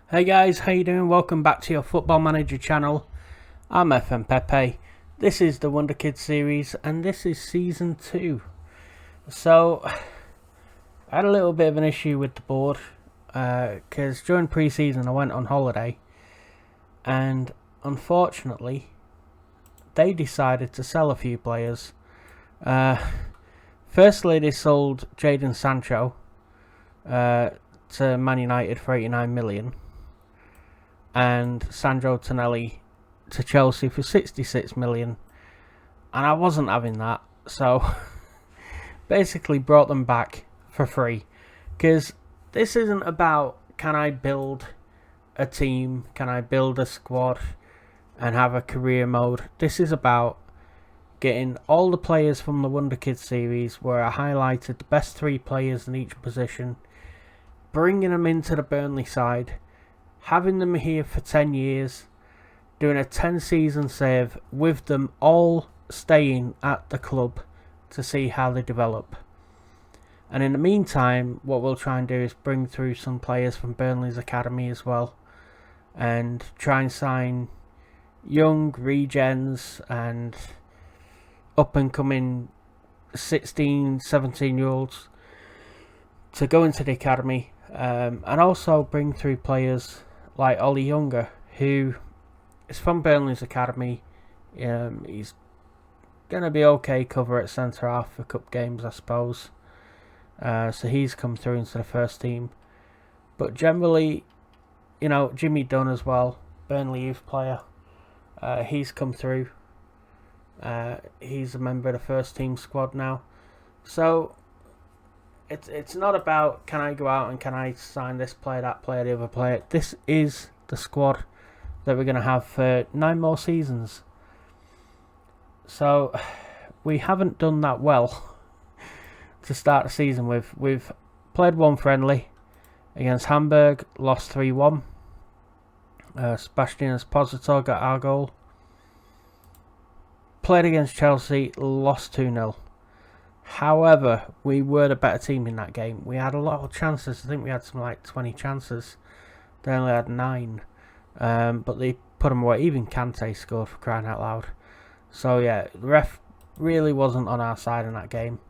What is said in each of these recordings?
Hey guys, how you doing? Welcome back to your Football Manager channel. I'm FM20 This is the Wonderkid Series and this is Season 2. So, I had a little bit of an issue with the board because during pre-season I went on holiday and unfortunately they decided to sell a few players. Firstly, they sold Jadon Sancho to Man United for 89 million. And Sandro Tonelli to Chelsea for 66 million, and I wasn't having that, so basically brought them back for free, because this isn't about can I build a team, can I build a squad and have a career mode. This is about getting all the players from the Wonderkid series, where I highlighted the best 3 players in each position, bringing them into the Burnley side, having them here for 10 years, doing a 10 season save with them all staying at the club to see how they develop. And in the meantime, what we'll try and do is bring through some players from Burnley's academy as well, and try and sign young regens and up and coming 16, 17 year olds to go into the academy, and also bring through players like Ollie Younger, who is from Burnley's academy. He's going to be okay cover at centre half for cup games, I suppose. So he's come through into the first team. But generally, you know, Jimmy Dunn as well, Burnley youth player. He's come through. He's a member of the first team squad now. So it's not about can I go out and can I sign this player, that player, the other player. This is the squad that we're going to have for 9 more seasons. So we haven't done that well to start the season with. We've played one friendly against Hamburg, lost 3-1. Sebastian Esposito got our goal. Played against Chelsea, lost 2-0. However, we were the better team in that game. We had a lot of chances. I think we had something like 20 chances. They only had 9. But they put them away. Even Kante scored, for crying out loud. So yeah, the ref really wasn't on our side in that game.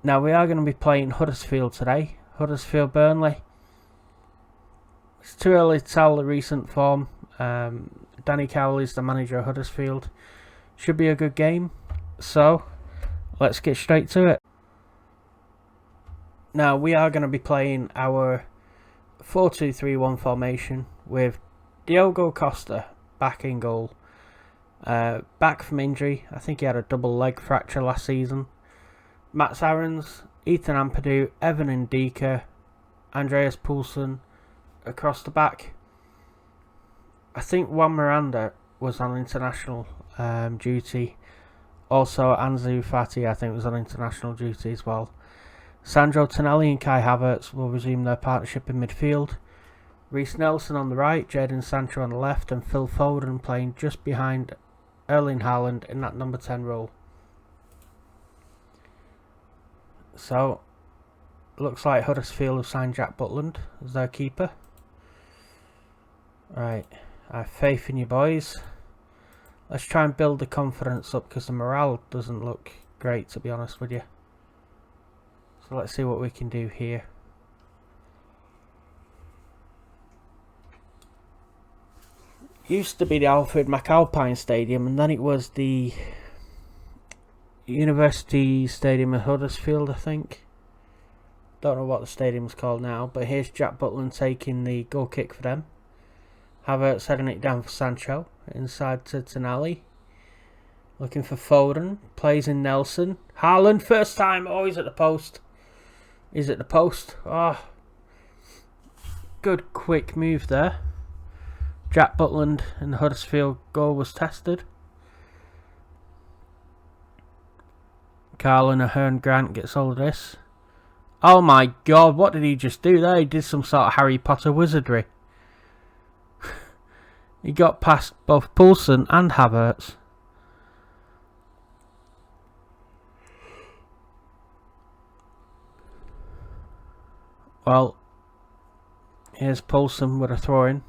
Now we are going to be playing Huddersfield today. Huddersfield Burnley. It's too early to tell the recent form. Danny Cowell is the manager of Huddersfield. Should be a good game. So let's get straight to it. Now we are going to be playing our 4-2-3-1 formation with Diogo Costa back in goal. Back from injury. I think he had a double leg fracture last season. Mats Aarons, Ethan Ampadu, Evan Ndika, Andreas Poulsen across the back. I think Juan Miranda was on international duty. Also, Ansu Fati, I think, was on international duty as well. Sandro Tonelli and Kai Havertz will resume their partnership in midfield. Reiss Nelson on the right, Jadon Sancho on the left, and Phil Foden playing just behind Erling Haaland in that number 10 role. So, looks like Huddersfield have signed Jack Butland as their keeper. Right, I have faith in you boys. Let's try and build the confidence up, because the morale doesn't look great, to be honest with you. So let's see what we can do here. Used to be the Alfred McAlpine Stadium, and then it was the University Stadium of Huddersfield, I think. Don't know what the stadium's called now, but here's Jack Butland taking the goal kick for them. Havertz heading it down for Sancho. Inside to Tonali. Looking for Foden. Plays in Nelson. Haaland, first time. Oh, he's at the post. He's at the post. Oh. Good quick move there. Jack Butland and the Huddersfield goal was tested. Carlin Ahern Grant gets hold of this. Oh my god, what did he just do there? He did some sort of Harry Potter wizardry. He got past both Poulsen and Havertz. Well, Here's Poulsen with a throw-in.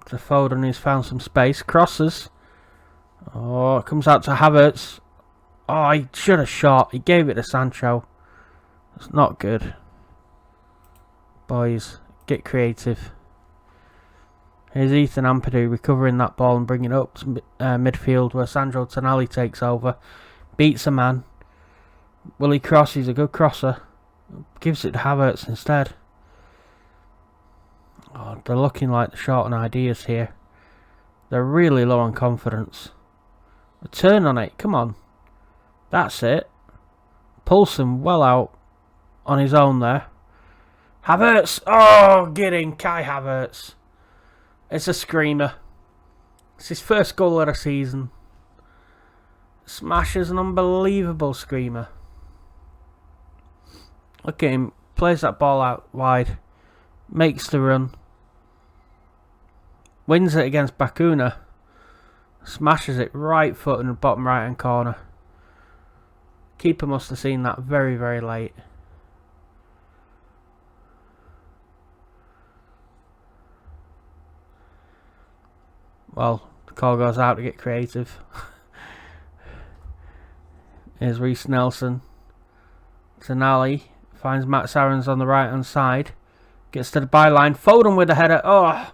To Foden, who's found some space. Crosses. Oh, it comes out to Havertz. Oh, he should have shot. He gave it to Sancho. It's not good. Boys, get creative. Here's Ethan Ampadu recovering that ball and bringing it up to midfield where Sandro Tonali takes over. Beats a man. Will he cross? He's a good crosser. Gives it to Havertz instead. Oh, they're looking like they're short on ideas here. They're really low on confidence. A turn on it. Come on. That's it. Poulsen well out on his own there. Havertz. Oh, get in, Kai Havertz. It's a screamer. It's his first goal of the season. Smashes an unbelievable screamer. Look at him. Plays that ball out wide. Makes the run. Wins it against Bakuna. Smashes it right foot in the bottom right hand corner. Keeper must have seen that very, very late. Well, the call goes out to get creative. Here's Reece Nelson. Tonali finds Max Aarons on the right hand side. Gets to the byline. Foden with a header. Oh!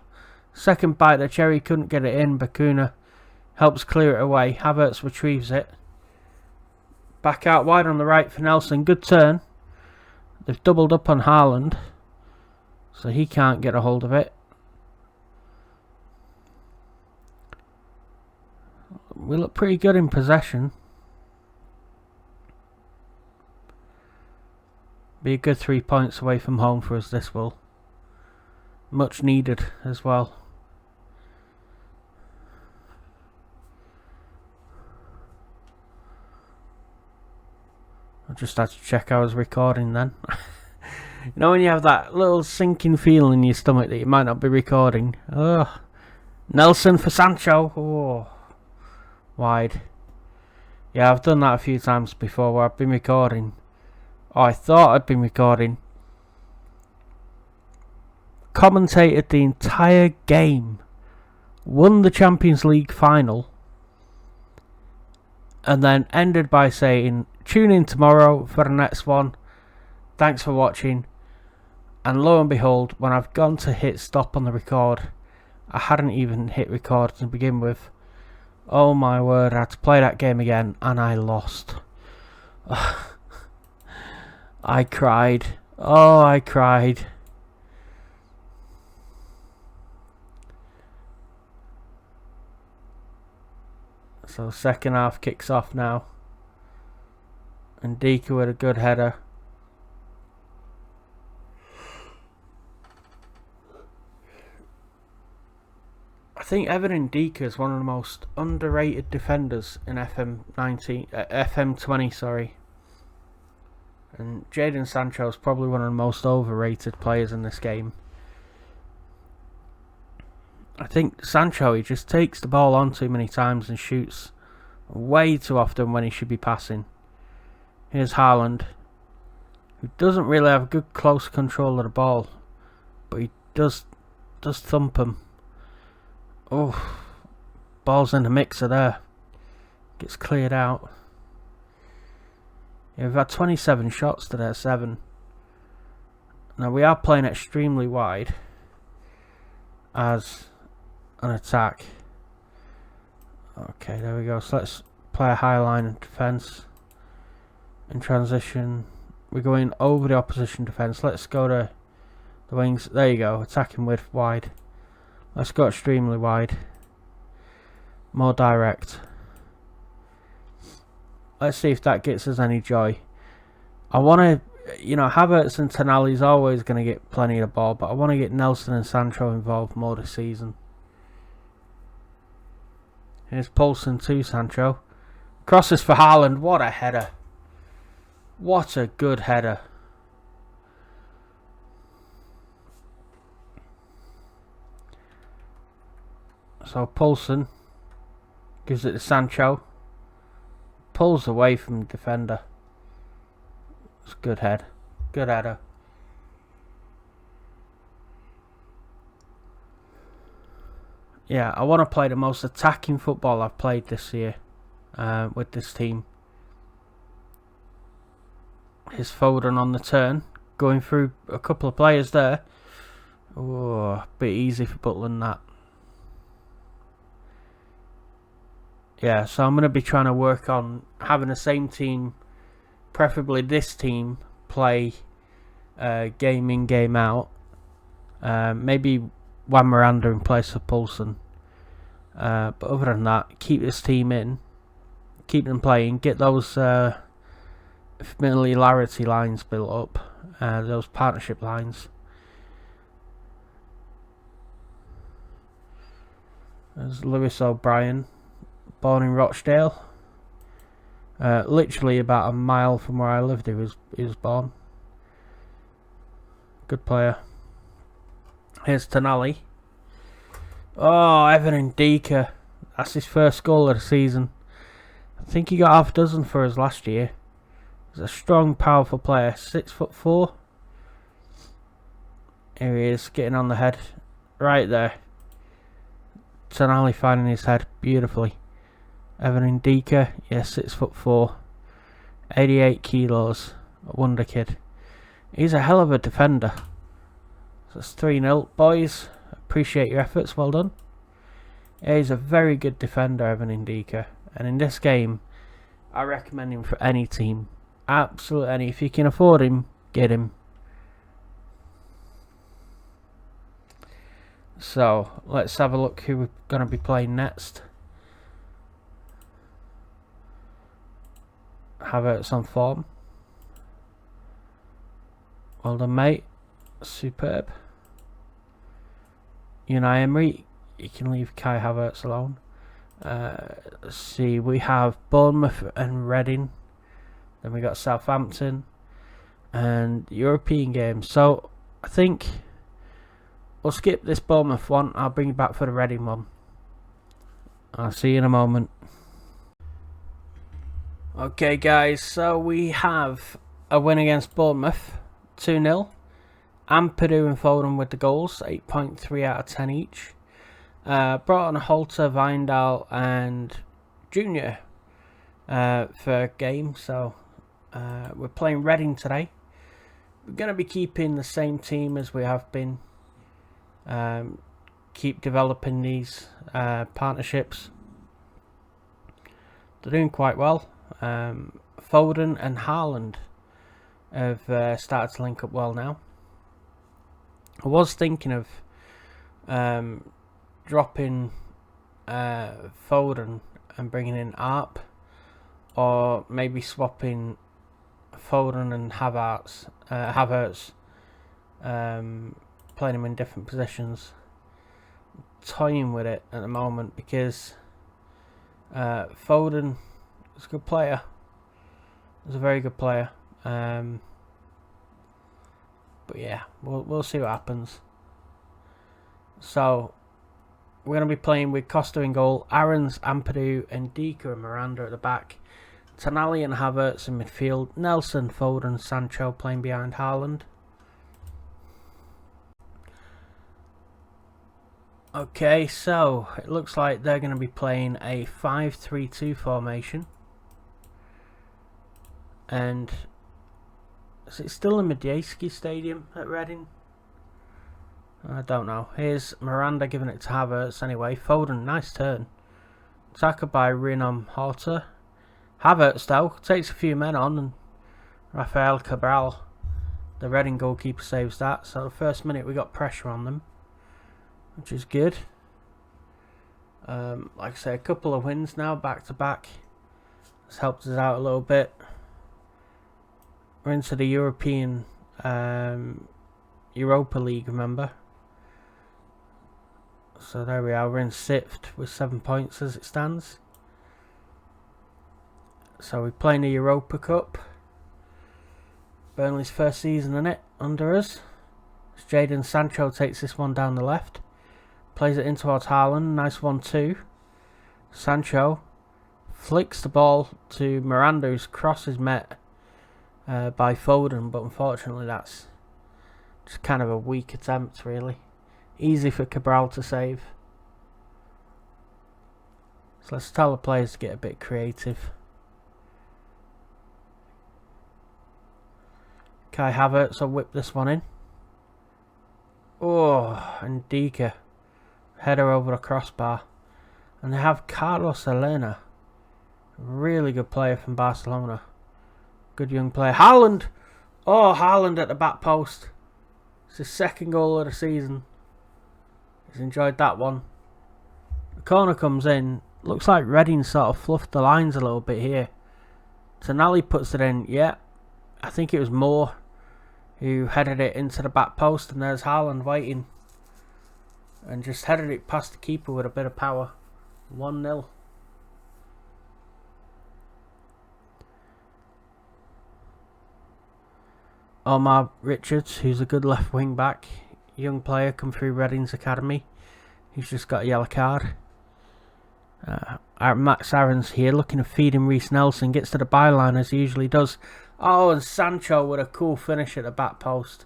Second bite, the cherry couldn't get it in. Bakuna helps clear it away. Havertz retrieves it. Back out wide on the right for Nelson. Good turn. They've doubled up on Haaland, so he can't get a hold of it. We look pretty good in possession. Be a good 3 points away from home for us, this will. Much needed as well. I just had to check I was recording then. You know when you have that little sinking feeling in your stomach that you might not be recording. Ugh. Nelson for Sancho. Oh. Wide. Yeah, I've done that a few times before where I've been recording. Oh, I thought I'd been recording. Commentated the entire game. Won the Champions League final. And then ended by saying, tune in tomorrow for the next one. Thanks for watching. And lo and behold, when I've gone to hit stop on the record, I hadn't even hit record to begin with. Oh my word, I had to play that game again and I lost. I cried. Oh, I cried. So second half kicks off now. And Dika with a good header. I think Evan Dika is one of the most underrated defenders in FM20, sorry. And Jadon Sancho is probably one of the most overrated players in this game. I think Sancho, he just takes the ball on too many times and shoots way too often when he should be passing. Here's Haaland, who doesn't really have good close control of the ball, but he does thump him. Oh, ball's in the mixer there. Gets cleared out. Yeah, we've had 27 shots to their 7. Now we are playing extremely wide as an attack. Okay, there we go. So let's play a high line of defence. In transition, we're going over the opposition defence. Let's go to the wings. There you go. Attacking width wide. Let's go extremely wide. More direct. Let's see if that gets us any joy. I want to, Havertz and Tonali's always going to get plenty of the ball, but I want to get Nelson and Sancho involved more this season. Here's Poulsen to Sancho. Crosses for Haaland. What a header. What a good header. So Poulsen gives it to Sancho. Pulls away from the defender. It's a good head. Good header. yeah, I want to play the most attacking football I've played this year with this team. Here's Foden on the turn, going through a couple of players there. Oh, a bit easy for Butland that. Yeah, so I'm going to be trying to work on having the same team, preferably this team, play game in, game out. Maybe Juan Miranda in place of Poulsen. But other than that, keep this team in, keep them playing, get those familiarity lines built up, those partnership lines. There's Lewis O'Brien, born in Rochdale. Literally about a mile from where I lived, he was born. Good player. Here's Tonali. Oh, Evan Ndika. That's his first goal of the season. I think he got half a dozen for us last year. He's a strong, powerful player. 6'4". Here he is, getting on the head. Right there. Tonali finding his head beautifully. Evan Ndika, yeah, 6'4". 88 kilos. A wonder kid. He's a hell of a defender. So it's 3-0. Boys, appreciate your efforts. Well done. Yeah, he's a very good defender, Evan Ndika. And in this game, I recommend him for any team. Absolutely any. If you can afford him, get him. So, let's have a look who we're going to be playing next. Havertz on form. Well done, mate. Superb. Unai Emery, you can leave Kai Havertz alone. Let's see, we have Bournemouth and Reading. Then we got Southampton and European games. So I think we'll skip this Bournemouth one. I'll bring you back for the Reading one. I'll see you in a moment. Okay, guys, so we have a win against Bournemouth, 2-0. Ampadu and Foden with the goals, 8.3 out of 10 each. Brought on Holter, Vindal and Junior for a game. So we're playing Reading today. We're going to be keeping the same team as we have been. Keep developing these partnerships. They're doing quite well. Foden and Haaland have started to link up well now. I was thinking of dropping Foden and bringing in Arp, or maybe swapping Foden and Havertz, playing them in different positions. I'm toying with it at the moment because Foden is a good player. He's a very good player. But yeah, we'll see what happens. So we're going to be playing with Costa in goal, Aarons, Ampadu, and Ndika and Miranda at the back. Tonali and Havertz in midfield. Nelson, Foden, Sancho playing behind Haaland. Okay, so it looks like they're going to be playing a 5-3-2 formation. And is it still in Medeski Stadium at Reading? I don't know. Here's Miranda giving it to Havertz anyway. Foden, nice turn. Tackled by Rinom Horta. Havertz though takes a few men on, and Rafael Cabral, the Reading goalkeeper, saves that. So the first minute we got pressure on them, which is good. Like I say, a couple of wins now back to back. It's helped us out a little bit. We're into the European Europa League, remember? So there we are, we're in 6th with 7 points as it stands. So we're playing the Europa Cup. Burnley's first season in it, under us. Jadon Sancho takes this one down the left. Plays it in towards Haaland, nice 1-2. Sancho flicks the ball to Miranda, whose cross is met by Foden, but unfortunately that's just kind of a weak attempt, really. Easy for Cabral to save. So let's tell the players to get a bit creative. Kai Havertz will whip this one in. Oh, and Dika. Header over the crossbar. And they have Carlos Elena. Really good player from Barcelona. Good young player. Haaland! Oh, Haaland at the back post. It's his second goal of the season. He's enjoyed that one. The corner comes in. Looks like Reading sort of fluffed the lines a little bit here. Tonali puts it in. Yeah, I think it was Moore who headed it into the back post, and there's Haaland waiting. And just headed it past the keeper with a bit of power. 1-0. Omar Richards, who's a good left wing back, young player, come through Reading's academy. He's just got a yellow card. Max Aaron's here looking to feed him. Reece Nelson gets to the byline as he usually does. Oh, and Sancho with a cool finish at the back post.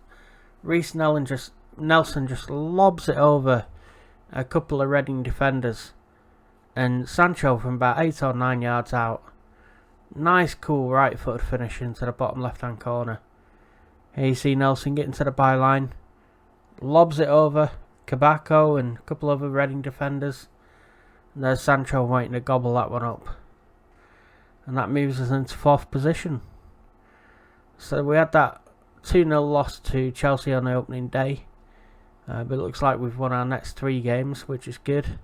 Reece Nelson just lobs it over a couple of Reading defenders. And Sancho from about 8 or 9 yards out. Nice cool right footed finish into the bottom left hand corner. Here you see Nelson getting to the byline. Lobs it over Kabako and a couple of other Reading defenders. And there's Sancho waiting to gobble that one up. And that moves us into 4th position. So we had that 2-0 loss to Chelsea on the opening day. But it looks like we've won our next 3 games, which is good.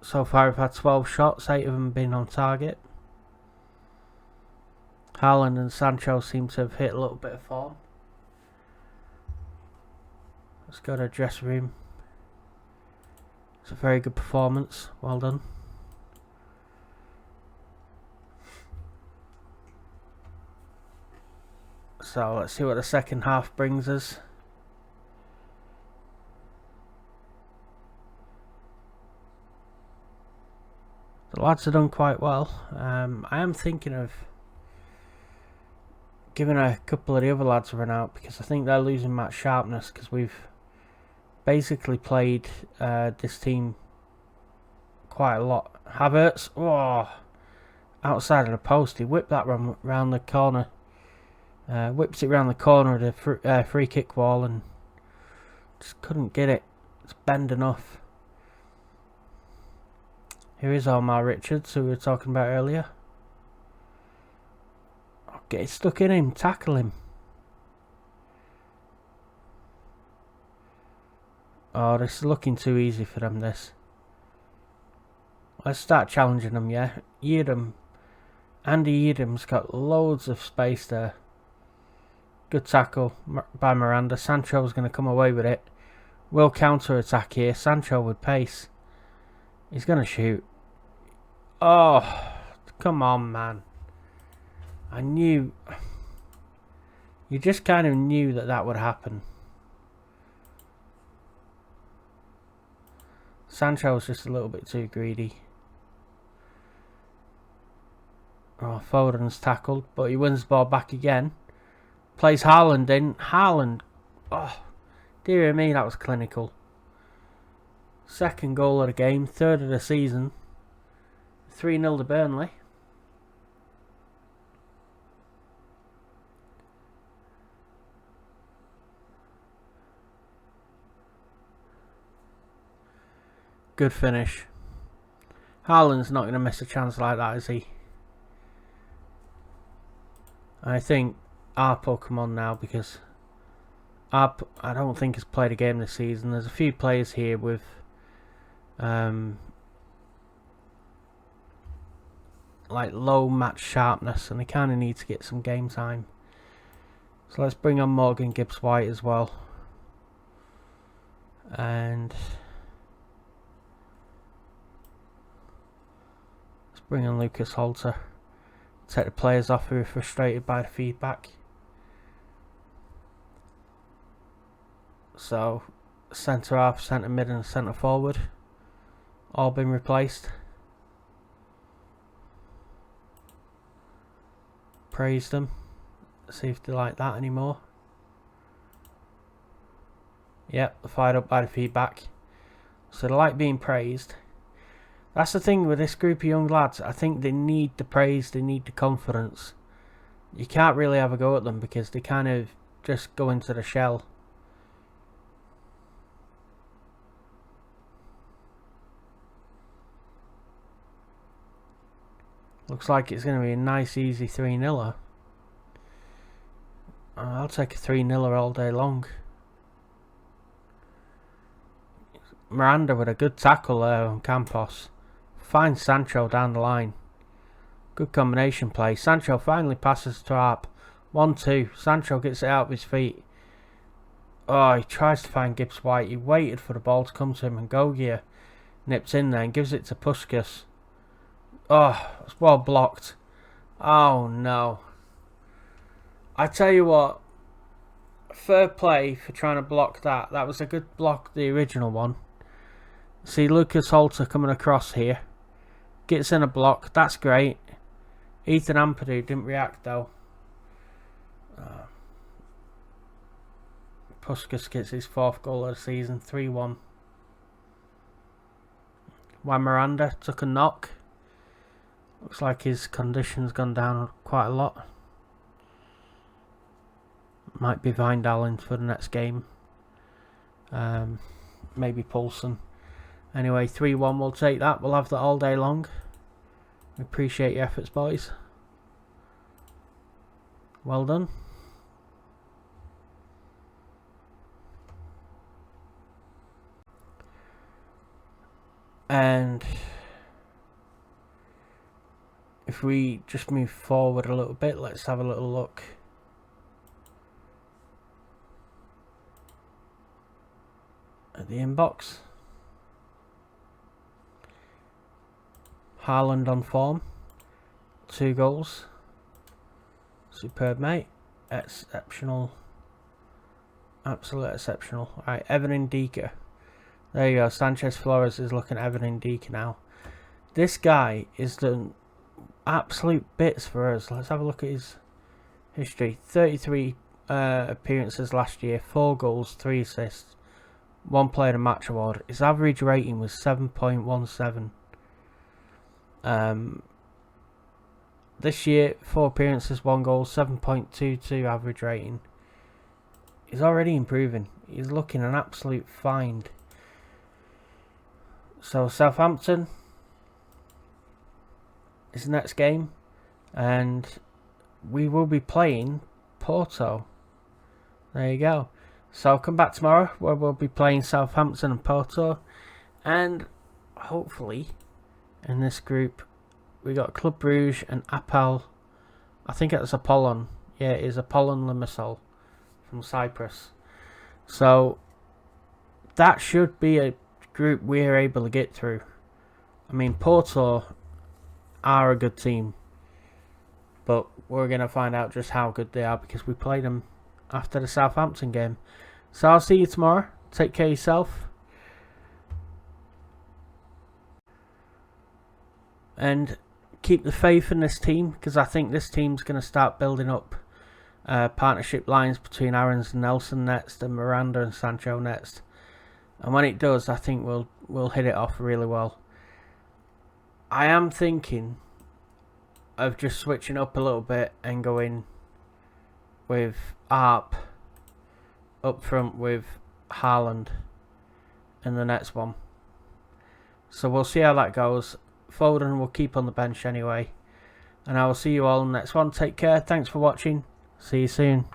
So far we've had 12 shots, 8 of them been on target. Haaland and Sancho seem to have hit a little bit of form. Let's go to the dressing room. It's a very good performance. Well done. So let's see what the second half brings us. The lads have done quite well. I am thinking of giving a couple of the other lads a run out because I think they're losing match sharpness because we've basically played this team quite a lot. Havertz, oh, outside of the post, he whipped that round the corner. Whips it round the corner of the free kick wall and just couldn't get it. It's bend enough. Here is Omar Richards, who we were talking about earlier. Oh, get it stuck in him, tackle him. Oh, this is looking too easy for them, this. Let's start challenging them, yeah. Andy Yedam's got loads of space there. Good tackle by Miranda. Sancho's going to come away with it. Will counter-attack here. Sancho with pace. He's going to shoot. Oh, come on, man. I knew. You just kind of knew that would happen. Sancho's just a little bit too greedy. Oh, Foden's tackled, but he wins the ball back again. Plays Haaland in. Haaland. Oh, dear me, that was clinical. Second goal of the game, 3rd of the season. 3-0 to Burnley. Good finish. Haaland's not going to miss a chance like that, is he? I think Arp will come on now because Arp, I don't think, has played a game this season. There's a few players here with like low match sharpness and they kind of need to get some game time. So let's bring on Morgan Gibbs-White as well. And let's bring on Lucas Holter. Take the players off who are frustrated by the feedback. So centre half, centre mid and centre forward all been replaced. Praise them. See if they like that anymore. Yep, they're fired up by the feedback. So they like being praised. That's the thing with this group of young lads. I think they need the praise, they need the confidence. You can't really have a go at them because they kind of just go into the shell. Looks like it's going to be a nice easy 3-0. I'll take a 3-0 all day long. Miranda with a good tackle there on Campos. Finds Sancho down the line. Good combination play. Sancho finally passes to Arp. 1-2. Sancho gets it out of his feet. Oh, he tries to find Gibbs White. He waited for the ball to come to him, and Gogia nips in there and gives it to Puskas. Oh, it's well blocked. Oh no. I tell you what, fair play for trying to block that. That was a good block, the original one. See Lucas Holter coming across here. Gets in a block. That's great. Ethan Ampadu didn't react though. Puskas gets his 4th goal of the season. 3-1. Juan Miranda took a knock. Looks like his condition's gone down quite a lot. Might be Vindalen for the next game. Maybe Poulsen. Anyway, 3-1, we'll take that. We'll have that all day long. We appreciate your efforts, boys. Well done. And if we just move forward a little bit, let's have a little look. At the inbox. Haaland on form. 2 goals. Superb, mate. Exceptional. Absolute exceptional. Right, Evan Ndika. There you go. Sanchez Flores is looking at Evan Ndika now. This guy is done absolute bits for us. Let's have a look at his history. 33 appearances last year. 4 goals, 3 assists. 1 player of match award. His average rating was 7.17. This year, 4 appearances, 1 goal, 7.22 average rating. He's already improving. He's looking an absolute find. So Southampton is the next game, and we will be playing Porto. There you go. So come back tomorrow where we'll be playing Southampton and Porto, and hopefully in this group we got Club Brugge and Apel. I think it's Apollon. Yeah, it is Apollon Limassol from Cyprus. So that should be a group we're able to get through. I mean, Porto are a good team, but we're going to find out just how good they are because we played them after the Southampton game. So I'll see you tomorrow. Take care of yourself. And keep the faith in this team, because I think this team's going to start building up partnership lines between Aarons and Nelson next, and Miranda and Sancho next. And when it does, I think we'll hit it off really well. I am thinking of just switching up a little bit and going with Arp up front with Haaland in the next one. So we'll see how that goes. Foden will keep on the bench anyway. And I will see you all in the next one. Take care. Thanks for watching. See you soon.